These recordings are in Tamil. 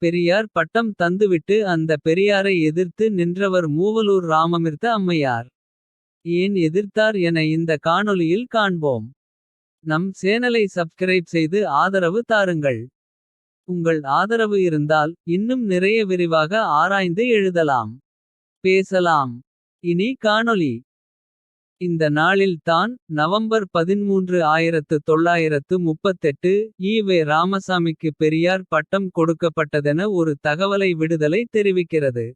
பெரியார் பட்டம் தந்துவிட்டு அந்த பெரியாரை எதிர்த்து நின்றவர் மூவலூர் ராமமிர்த அம்மையார். ஏன் எதிர்த்தார் என இந்த காணொளியில் காண்போம். நம் சேனலை சப்ஸ்கிரைப் செய்து ஆதரவு தாருங்கள். உங்கள் ஆதரவு இருந்தால் இன்னும் நிறைய விரிவாக ஆராய்ந்து எழுதலாம். பேசலாம். இனி காணொளி. இந்த நாளில் தான் நவம்பர் 13 1938 ஈ.வே. ராமசாமிக்கு பெரியார் பட்டம் கொடுக்கப்பட்டதென ஒரு தகவலை விடுதலை தெரிவிக்கிறது.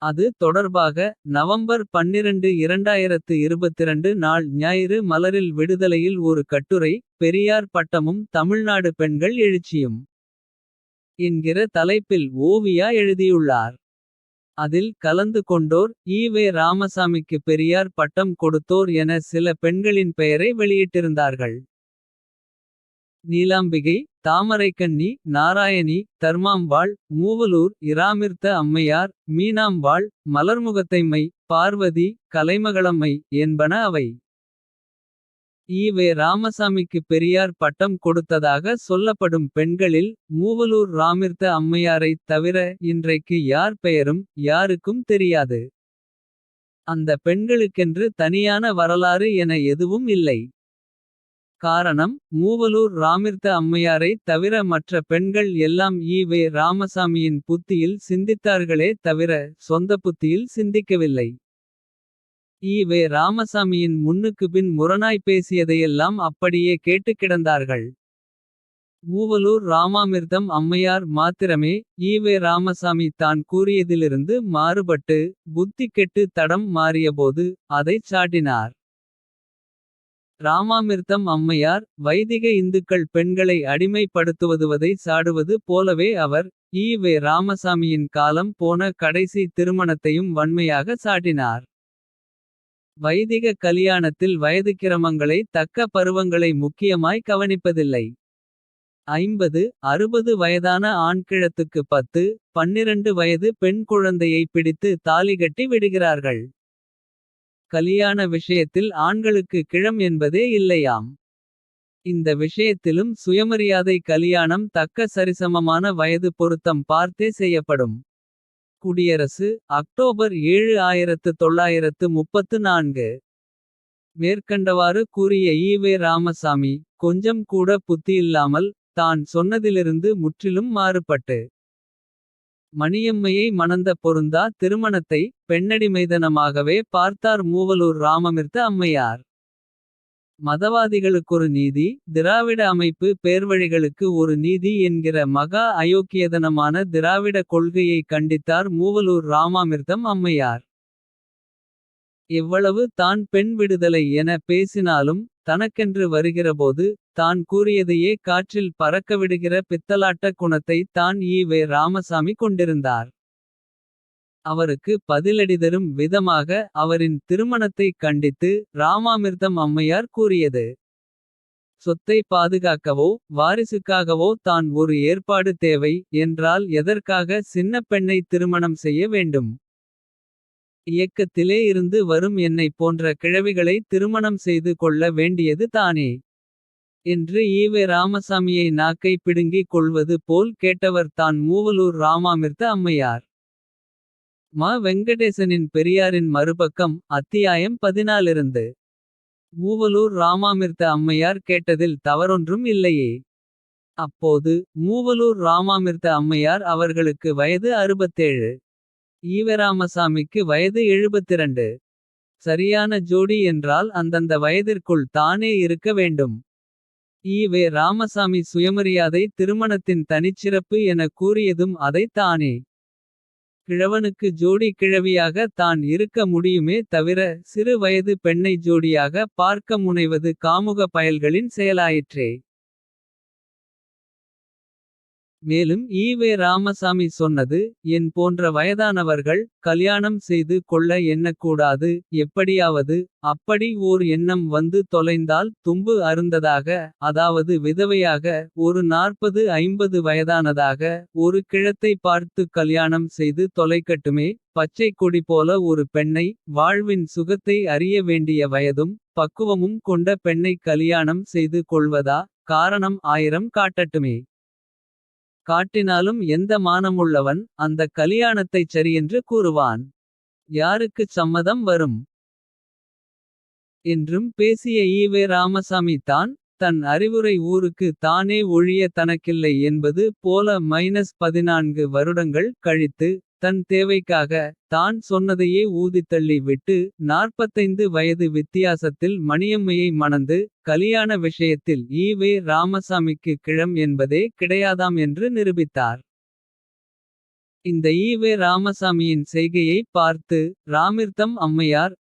அது தொடர்பாக நவம்பர் 12 2022 நாள் ஞாயிறு மலரில் விடுதலையில் ஒரு கட்டுரை. பெரியார் பட்டமும் தமிழ்நாடு பெண்கள் எழுச்சியும் என்கிற தலைப்பில் ஓவியா எழுதியுள்ளார். அதில் கலந்து கொண்டோர் ஈ.வே. ராமசாமிக்கு பெரியார் பட்டம் கொடுத்தோர் என சில பெண்களின் பெயரை வெளியிட்டிருந்தார்கள். நீலாம்பிகை, தாமரைக்கண்ணி, நாராயணி, தர்மாம்பாள், மூவலூர் இராமிர்த அம்மையார், மீனாம்பாள், மலர்முகத்தைம்மை, பார்வதி, கலைமகளம்மை என்பன அவை. ஈ.வே. ராமசாமிக்கு பெரியார் பட்டம் கொடுத்ததாக சொல்லப்படும் பெண்களில் மூவலூர் ராமிர்த அம்மையாரைத் தவிர இன்றைக்கு யார் பெயரும் யாருக்கும் தெரியாது. அந்த பெண்களுக்கென்று தனியான வரலாறு என எதுவும் இல்லை. காரணம், மூவலூர் ராமிர்த அம்மையாரை தவிர மற்ற பெண்கள் எல்லாம் ஈ.வே. ராமசாமியின் புத்தியில் சிந்தித்தார்களே தவிர சொந்த புத்தியில் சிந்திக்கவில்லை. ஈ.வே. ராமசாமியின் முன்னுக்குப்பின் முரணாய் பேசியதையெல்லாம் அப்படியே கேட்டுக் கிடந்தார்கள். மூவலூர் ராமாமிர்தம் அம்மையார் மாத்திரமே ஈ.வே. ராமசாமி தான் கூறியதிலிருந்து மாறுபட்டு புத்தி கெட்டு தடம் மாறியபோது அதைச் சாடினார். ராமாமிர்தம் அம்மையார் வைதிக இந்துக்கள் பெண்களை அடிமைப்படுத்துவதை சாடுவது போலவே அவர் ஈ.வே. ராமசாமியின் காலம் போன கடைசி திருமணத்தையும் வன்மையாக சாடினார். வைதிக கலியாணத்தில் வயதுக்கிரமங்களை தக்க பருவங்களை முக்கியமாய் கவனிப்பதில்லை. 50-60 வயதான ஆண் கிழத்துக்கு 10-12 வயது பெண் குழந்தையை பிடித்து தாலி கட்டி விடுகிறார்கள். கலியாண விஷயத்தில் ஆண்களுக்கு கிழம் என்பதே இல்லையாம். இந்த விஷயத்திலும் சுயமரியாதை கலியாணம் தக்க சரிசமமான வயது பொருத்தம் பார்த்தே செய்யப்படும். குடியரசு அக்டோபர் 7 1934. மேற்கண்டவாறு கூறிய ஈ.வே. ராமசாமி கொஞ்சம் கூட புத்தியில்லாமல் தான் சொன்னதிலிருந்து முற்றிலும் மாறுபட்டு மணியம்மையை மணந்த பொருந்தா திருமணத்தை பெண்ணடிமைதனமாகவே பார்த்தார் மூவலூர் ராமமிர்த அம்மையார். மதவாதிகளுக்கொரு நீதி, திராவிட அமைப்பு பேர்வழிகளுக்கு ஒரு நீதி என்கிற மகா அயோக்கியதனமான திராவிட கொள்கையை கண்டித்தார் மூவலூர் ராமாமிர்தம் அம்மையார். எவ்வளவு தான் பெண் விடுதலை என பேசினாலும் தனக்கென்று வருகிறபோது தான் கூறியதையே காற்றில் பறக்கவிடுகிற பித்தலாட்ட குணத்தை தான் ஈ.வே. ராமசாமி கொண்டிருந்தார். அவருக்கு பதிலடி தரும் விதமாக அவரின் திருமணத்தை கண்டித்து ராமாமிர்தம் அம்மையார் கூறியது. சொத்தை பாதுகாக்கவோ வாரிசுக்காகவோ தான் ஒரு ஏற்பாடு தேவை என்றால் எதற்காக சின்ன பெண்ணை திருமணம் செய்ய வேண்டும். இயக்கத்திலே இருந்து வரும் என்னை போன்ற கிழவிகளை திருமணம் செய்து கொள்ள வேண்டியது தானே என்று ஈ.வே. ராமசாமியை நாக்கை பிடுங்கிக் கொள்வது போல் கேட்டவர் தான் மூவலூர் ராமாமிர்த அம்மையார். ம. வெங்கடேசனின் பெரியாரின் மறுபக்கம் அத்தியாயம் 14. மூவலூர் ராமாமிர்த அம்மையார் கேட்டதில் தவறொன்றும் இல்லையே. அப்போது மூவலூர் ராமாமிர்த அம்மையார் அவர்களுக்கு வயது 67. ஈ.வே. ராமசாமிக்கு வயது 72. சரியான ஜோடி என்றால் அந்தந்த வயதிற்குள் தானே இருக்க வேண்டும். ஈ.வே. ராமசாமி சுயமரியாதை திருமணத்தின் தனிச்சிறப்பு என கூறியதும் அதை தானே. கிழவனுக்கு ஜோடி கிழவியாக தான் இருக்க முடியுமே தவிர சிறு வயது பெண்ணை ஜோடியாக பார்க்க முனைவது காமுக பயல்களின் செயலாயிற்றே. மேலும் ஈ.வே. ராமசாமி சொன்னது என் போன்ற வயதானவர்கள் கல்யாணம் செய்து கொள்ள எண்ணக்கூடாது. எப்படியாவது அப்படி ஓர் எண்ணம் வந்து தொலைந்தால் தும்பு அருந்ததாக, அதாவது விதவையாக ஒரு 40-50 வயதானதாக ஒரு கிழத்தை பார்த்து கல்யாணம் செய்து தொலைக்கட்டுமே. பச்சை கொடி போல ஒரு பெண்ணை வாழ்வின் சுகத்தை அறிய வேண்டிய வயதும் பக்குவமும் கொண்ட பெண்ணை கலியாணம் செய்து கொள்வதா காரணம் 1000 காட்டட்டுமே. காட்டினாலும் எந்த மானமுள்ளவன் அந்த கலியாணத்தைச் சரியென்று கூறுவான். யாருக்குச் சம்மதம் வரும் என்றும் பேசிய ஈவே ராமசாமி தான். தன் அறிவுரை ஊருக்கு தானே ஒழிய தனக்கில்லை என்பது போல 14 வருடங்கள் கழித்து. தன் தேவைக்காக தான் சொன்னதையே ஊதித்தள்ளி விட்டு. 45 வயது வித்தியாசத்தில் மணியம்மையை மணந்து. கலியாண விஷயத்தில் ஈவே ராமசாமிக்கு கிழம் என்பதே கிடையாதாம் என்று நிரூபித்தார். இந்த ஈவே ராமசாமியின் செய்கையை பார்த்து ராமிர்தம் அம்மையார்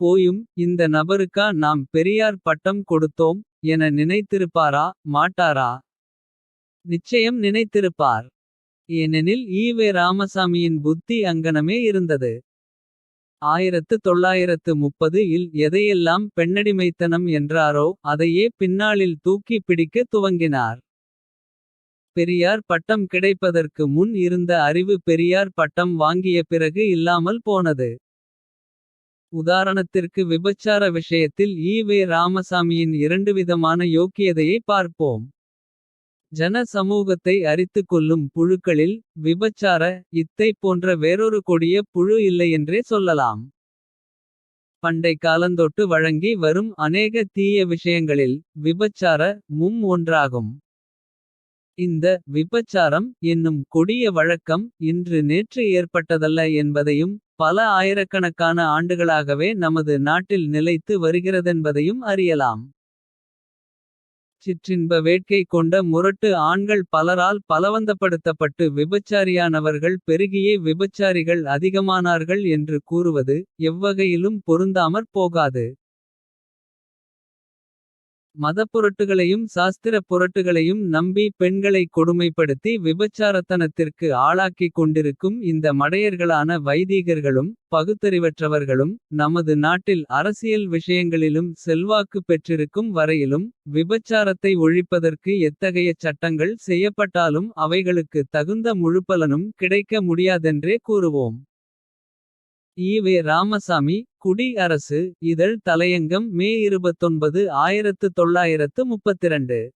போயும் இந்த நபருக்கா நாம் பெரியார் பட்டம் கொடுத்தோம். என நினைத்திருப்பாரா மாட்டாரா. நிச்சயம் நினைத்திருப்பார். ஏனெனில் ஈவே ராமசாமியின் புத்தி அங்கனமே இருந்தது. 1930 இல் எதையெல்லாம் பெண்ணடிமைத்தனம் என்றாரோ. அதையே பின்னாளில் தூக்கி பிடிக்க துவங்கினார். பெரியார் பட்டம் கிடைப்பதற்கு முன் இருந்த அறிவு பெரியார் பட்டம் வாங்கிய பிறகு இல்லாமல் போனது. உதாரணத்திற்கு விபச்சார விஷயத்தில் ஈவே ராமசாமியின் 2 விதமான யோக்கியதையை பார்ப்போம். ஜன சமூகத்தை அரித்துக் கொல்லும் புழுக்களில் விபச்சார இத்தை போன்ற வேறொரு கொடிய புழு இல்லையென்றே சொல்லலாம். பண்டை காலந்தொட்டு வழங்கி வரும் அநேக தீய விஷயங்களில் விபச்சார ஒன்றாகும். இந்த விபச்சாரம் என்னும் கொடிய வழக்கம் இன்று நேற்று ஏற்பட்டதல்ல என்பதையும். பல ஆயிரக்கணக்கான ஆண்டுகளாகவே நமது நாட்டில் நிலைத்து வருகிறதென்பதையும் அறியலாம். சிற்றின்ப வேட்கை கொண்ட முரட்டு ஆண்கள் பலரால் பலவந்தப்படுத்தப்பட்டு விபச்சாரியானவர்கள் பெருகியே விபச்சாரிகள் அதிகமானார்கள் என்று கூறுவது எவ்வகையிலும் பொருந்தாமற் போகாது. மதப்புரட்டுகளையும் சாஸ்திரப் புரட்டுகளையும் நம்பி பெண்களை கொடுமைப்படுத்தி விபச்சாரத்தனத்திற்கு ஆளாக்கிக் கொண்டிருக்கும் இந்த மடையர்களான வைதீகர்களும் பகுத்தறிவற்றவர்களும். நமது நாட்டில் அரசியல் விஷயங்களிலும் செல்வாக்கு பெற்றிருக்கும் வரையிலும். விபச்சாரத்தை ஒழிப்பதற்கு எத்தகைய சட்டங்கள் செய்யப்பட்டாலும். அவைகளுக்கு தகுந்த முழுப்பலனும் கிடைக்க முடியாதென்றே கூறுவோம். ஈவே ராமசாமி குடி அரசு இதழ் தலையங்கம் மே 29 1932.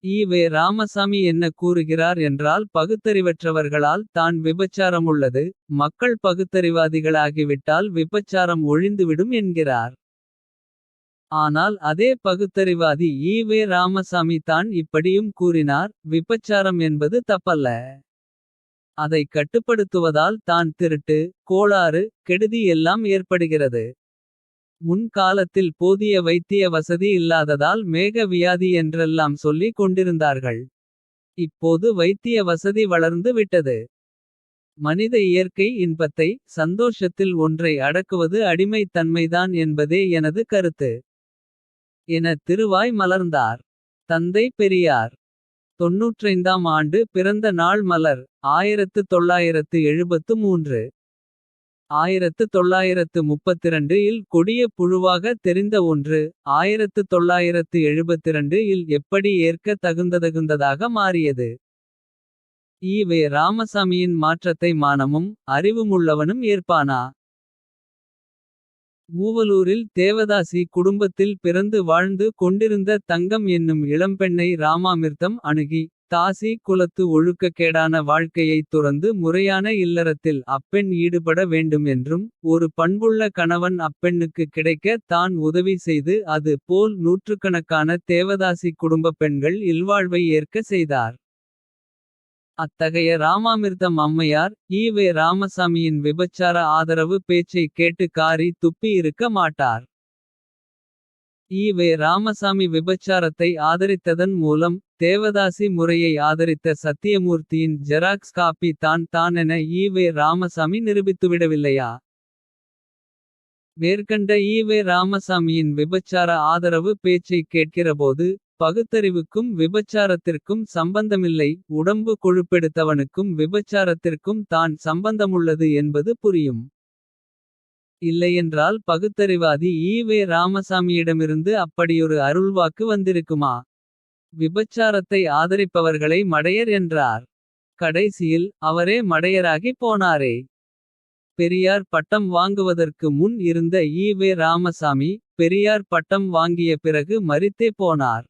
ஈவே ராமசாமி என்ன கூறுகிறார் என்றால் பகுத்தறிவற்றவர்களால் தான் விபச்சாரமுள்ளது. மக்கள் பகுத்தறிவாதிகளாகிவிட்டால் விபச்சாரம் ஒழிந்துவிடும் என்கிறார். ஆனால் அதே பகுத்தறிவாதி ஈவே ராமசாமி தான் இப்படியும் கூறினார். விபச்சாரம் என்பது தப்பல்ல. அதை கட்டுப்படுத்துவதால் தான் திருட்டு கோளாறு கெடுதி எல்லாம் ஏற்படுகிறது. முன் காலத்தில் போதிய வைத்திய வசதி இல்லாததால் மேக வியாதி என்றெல்லாம் சொல்லிக் கொண்டிருந்தார்கள். இப்போது வைத்திய வசதி வளர்ந்து விட்டது. மனித இயற்கை இன்பத்தை சந்தோஷத்தில் ஒன்றை அடக்குவது அடிமைத் தன்மைதான் என்பதே எனது கருத்து. என திருவாய் மலர்ந்தார். தந்தை பெரியார் 95ஆம் ஆண்டு பிறந்த நாள் மலர். 1973. 1932 இல் கொடிய புழுவாக தெரிந்த ஒன்று. 1972 இல் எப்படி ஏற்க தகுந்ததாக மாறியது. ஈவே ராமசாமியின் மாற்றத்தை மானமும் அறிவுமுள்ளவனும் ஏற்பானா. மூவலூரில் தேவதாசி குடும்பத்தில் பிறந்து வாழ்ந்து கொண்டிருந்த தங்கம் என்னும் இளம்பெண்ணை ராமாமிர்தம் அணுகி. தாசி குலத்து ஒழுக்கக்கேடான வாழ்க்கையைத் துறந்து முறையான இல்லறத்தில் அப்பெண் ஈடுபட வேண்டும் என்றும். ஒரு பண்புள்ள கணவன் அப்பெண்ணுக்கு கிடைக்க தான் உதவி செய்து. அது போல் நூற்றுக்கணக்கான தேவதாசி குடும்பப் பெண்கள் இல்வாழ்வை ஏற்க செய்தார். அத்தகைய ராமாமிர்தம் அம்மையார் ஈவே ராமசாமியின் விபச்சார ஆதரவு பேச்சை கேட்டு காரி துப்பி இருக்க மாட்டார். ஈவே ராமசாமி விபச்சாரத்தை ஆதரித்ததன் மூலம். தேவதாசி முறையை ஆதரித்த சத்தியமூர்த்தியின் ஜெராக்ஸ் காப்பி தான் என ஈவே ராமசாமி நிரூபித்துவிடவில்லையா. மேற்கண்ட ஈவே ராமசாமியின் விபச்சார ஆதரவு பேச்சை கேட்கிறபோது. பகுத்தறிவுக்கும் விபச்சாரத்திற்கும் சம்பந்தமில்லை. உடம்பு கொழுப்பெடுத்தவனுக்கும் விபச்சாரத்திற்கும் தான் சம்பந்தமுள்ளது என்பது புரியும். இல்லையென்றால் பகுத்தறிவாதி ஈவே ராமசாமியிடமிருந்து அப்படியொரு அருள்வாக்கு வந்திருக்குமா. விபச்சாரத்தை ஆதரிப்பவர்களை மடையர் என்றார். கடைசியில் அவரே மடையராகி போனாரே. பெரியார் பட்டம் வாங்குவதற்கு முன் இருந்த ஈவே ராமசாமி. பெரியார் பட்டம் வாங்கிய பிறகு மரித்தே போனார்.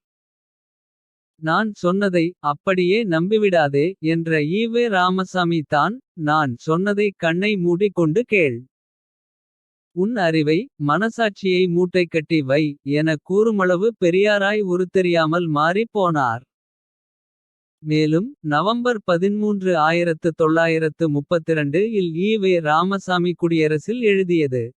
நான் சொன்னதை அப்படியே நம்பிவிடாதே என்ற ஈவே ராமசாமி தான். நான் சொன்னதை கண்ணை மூடிக்கொண்டு கேள். உன் அறிவை மனசாட்சியை மூட்டைக்கட்டி வை. என கூறுமளவு பெரியாராய் உருத்தெரியாமல் மாறிப் போனார். மேலும் நவம்பர் 13 1932 இல் ஈவே ராமசாமி குடியரசில் எழுதியது.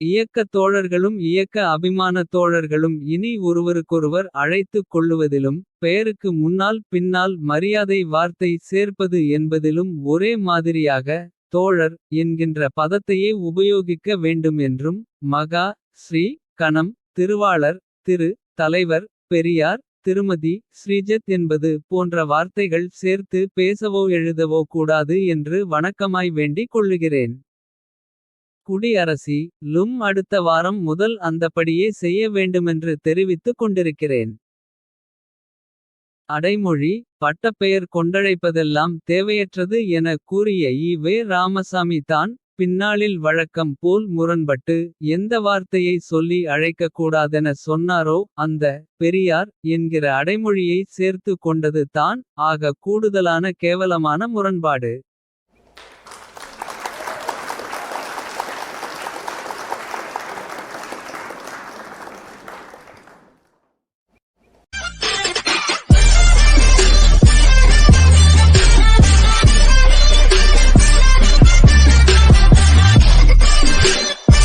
இயக்கத் தோழர்களும் இயக்க அபிமான தோழர்களும் இனி ஒருவருக்கொருவர் அழைத்துக் கொள்ளுவதிலும். பெயருக்கு முன்னால் பின்னால் மரியாதை வார்த்தை சேர்ப்பது என்பதிலும் ஒரே மாதிரியாக. தோழர் என்கின்ற பதத்தையே உபயோகிக்க வேண்டும் என்றும். மகா ஸ்ரீ கணம் திருவாளர் திரு தலைவர் பெரியார் திருமதி ஸ்ரீஜத் என்பது போன்ற வார்த்தைகள் சேர்த்து பேசவோ எழுதவோ கூடாது என்று வணக்கமாய் வேண்டிக் கொள்ளுகிறேன். குடியரசி லும் அடுத்த வாரம் முதல் அந்தப்படியே செய்ய வேண்டுமென்று தெரிவித்துக் கொண்டிருக்கிறேன். அடைமொழி பட்டப்பெயர் கொண்டழைப்பதெல்லாம் தேவையற்றது என கூறிய ஈவே ராமசாமி தான். பின்னாளில் வழக்கம் போல் முரண்பட்டு எந்த வார்த்தையை சொல்லி அழைக்கக் கூடாதென சொன்னாரோ. அந்த பெரியார் என்கிற அடைமொழியை சேர்த்து கொண்டது தான். ஆக கூடுதலான கேவலமான முரண்பாடு.